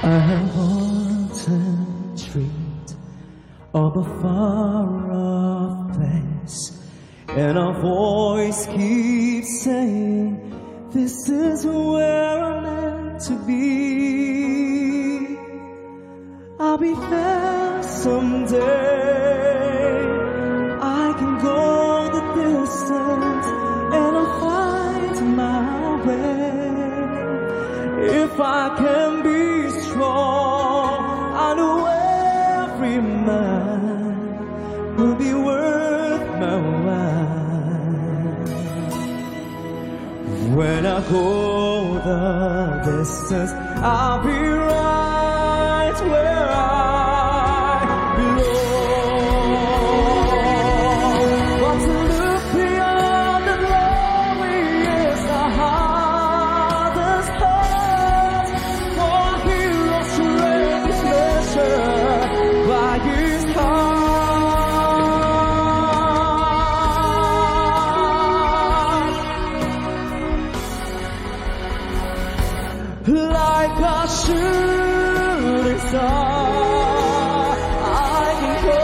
I have wanted treat of a far-off place, and a voice keeps saying, this is where I'm meant to be. I'll be there someday. I can go the distance, and I'll find my way. If I can be strong, I know every man will be worth my while. When I go the distance, I'll be right where I belong. But to look beyond the glory is the hardest part. For heroes to raise measure by his heart. Like a shooting star, I can go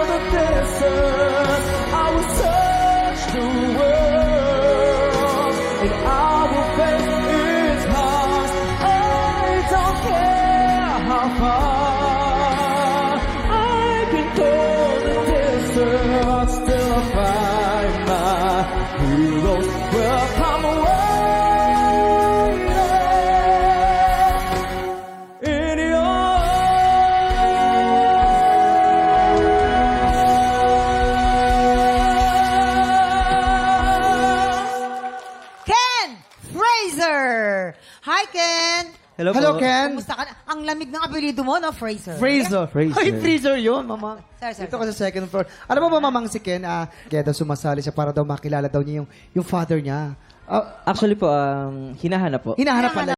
the distance. I will search the world, and I will face its heart. I don't care how far. I can go the distance, still I'll find my heroes will come away. Hi, Ken! Hello, Hello, po. Ken. Kumusta ka na? Ang lamig ng apelido mo, no, Fraser? Fraser. Fraser. Ay, Fraser yun, mama. Sir. Dito ka sa second floor. Alam mo ba, mamang si Ken, kaya daw sumasali siya para daw makilala daw niya yung father niya. Actually po, hinahanap po. Hinahanap pala.